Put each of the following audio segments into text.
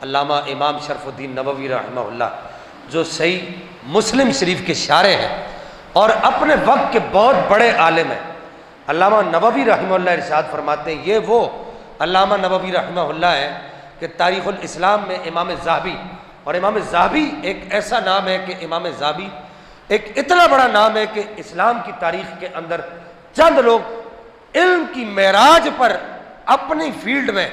علامہ امام شرف الدین نووی رحمہ اللہ جو صحیح مسلم شریف کے شارح ہیں اور اپنے وقت کے بہت بڑے عالم ہیں، علامہ نووی رحمہ اللہ ارشاد فرماتے ہیں، یہ وہ علامہ نووی رحمہ اللہ ہے کہ تاریخ الاسلام میں امام ذہبی، اور امام ذہبی ایک ایسا نام ہے کہ امام ذہبی ایک اتنا بڑا نام ہے کہ اسلام کی تاریخ کے اندر چند لوگ علم کی معراج پر اپنی فیلڈ میں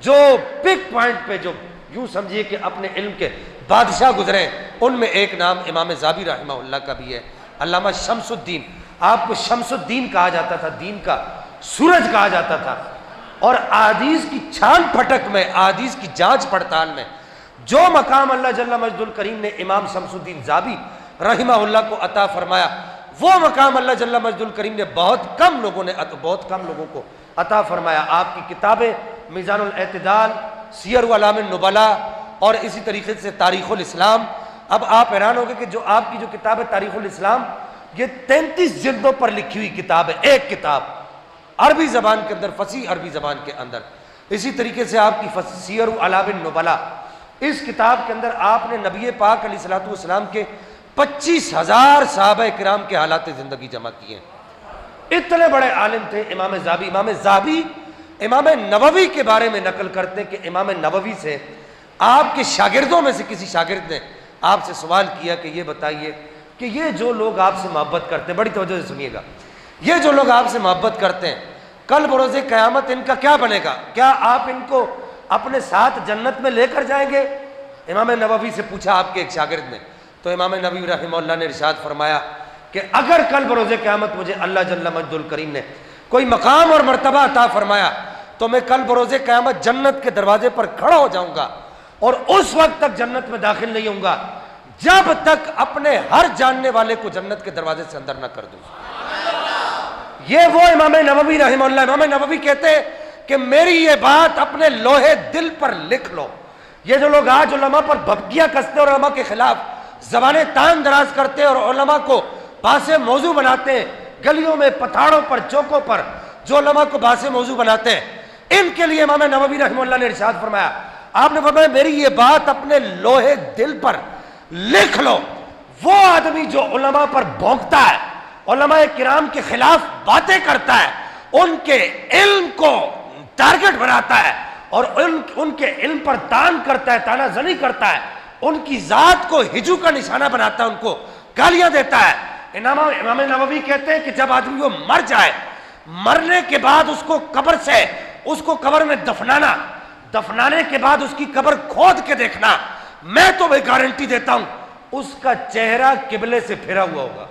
جو پک پوائنٹ پہ جو یوں سمجھیے کہ اپنے علم کے بادشاہ گزرے ہیں، ان میں ایک نام امام ذہبی رحمہ اللہ کا بھی ہے۔ علامہ شمس الدین، آپ کو شمس الدین کہا جاتا تھا، دین کا سورج کہا جاتا تھا، اور احادیث کی چھان پھٹک میں، احادیث کی جانچ پڑتال میں جو مقام اللہ جل مجد الکریم نے امام شمس الدین ذہبی رحمہ اللہ کو عطا فرمایا، وہ مقام اللہ جل مجد الکریم نے بہت کم لوگوں کو عطا فرمایا۔ آپ کی کتابیں میزان الاعتدال، سیر اعلام النبلاء اور اسی طریقے سے تاریخ الاسلام، اب آپ حیران ہوگے کہ جو آپ کی جو کتاب ہے تاریخ الاسلام، یہ 33 جلدوں پر لکھی ہوئی کتاب ہے، ایک کتاب عربی زبان کے اندر، فصیح عربی زبان کے اندر۔ اسی طریقے سے آپ کی سیر اعلام النبلاء، اس کتاب کے اندر آپ نے نبی پاک علیہ الصلوۃ والسلام کے 25,000 صحابہ کرام کے حالات زندگی جمع کیے ہیں۔ اتنے بڑے عالم تھے امام ذہبی۔ امام ذہبی امام نووی کے بارے میں نقل کرتے ہیں کہ امام نووی سے آپ کے شاگردوں میں سے کسی شاگرد نے آپ سے سوال کیا کہ یہ بتائیے کہ یہ جو لوگ آپ سے محبت کرتے ہیں، بڑی توجہ سے سنیے گا، یہ جو لوگ آپ سے محبت کرتے ہیں، کل بروز قیامت ان کا کیا بنے گا؟ کیا آپ ان کو اپنے ساتھ جنت میں لے کر جائیں گے؟ امام نووی سے پوچھا آپ کے ایک شاگرد نے، تو امام نووی رحمہ اللہ نے ارشاد فرمایا کہ اگر کل بروز قیامت مجھے اللہ جل مجد الکریم نے کوئی مقام اور مرتبہ عطا فرمایا تو میں کل بروز قیامت جنت کے دروازے پر کھڑا ہو جاؤں گا، اور اس وقت تک جنت میں داخل نہیں ہوں گا جب تک اپنے ہر جاننے والے کو جنت کے دروازے سے اندر نہ کر دوں۔ یہ وہ امام نووی رحمہ اللہ، امام نووی کہتے ہیں کہ میری یہ بات اپنے لوہے دل پر لکھ لو۔ یہ جو لوگ آج علماء پر بھبکیاں کستے اور علماء کے خلاف زبانیں تان دراز کرتے اور علماء کو باعث موضوع بناتے ہیں، گلیوں میں، پتھاڑوں پر، چوکوں پر جو علماء کو باعث موضوع بناتے ہیں، ان کے لیے امام نووی رحمہ اللہ نے ارشاد فرمایا، آپ نے فرمایا میری یہ بات اپنے لوہے دل پر لکھ لو۔ وہ آدمی جو علماء پر بھونکتا ہے، علماء کرام کے خلاف باتیں کرتا ہے، ان کے علم کو ٹارگٹ بناتا ہے اور ان کے علم پر تان کرتا ہے، تانا زنی کرتا ہے، ان کی ذات کو ہجو کا نشانہ بناتا ہے، ان کو گالیاں دیتا ہے۔ امام نووی کہتے ہیں کہ جب آدمی وہ مر جائے، مرنے کے بعد اس کو قبر سے، اس کو قبر میں دفنانے کے بعد اس کی قبر کھود کے دیکھنا، میں تو بھائی گارنٹی دیتا ہوں اس کا چہرہ قبلے سے پھرا ہوا ہوگا۔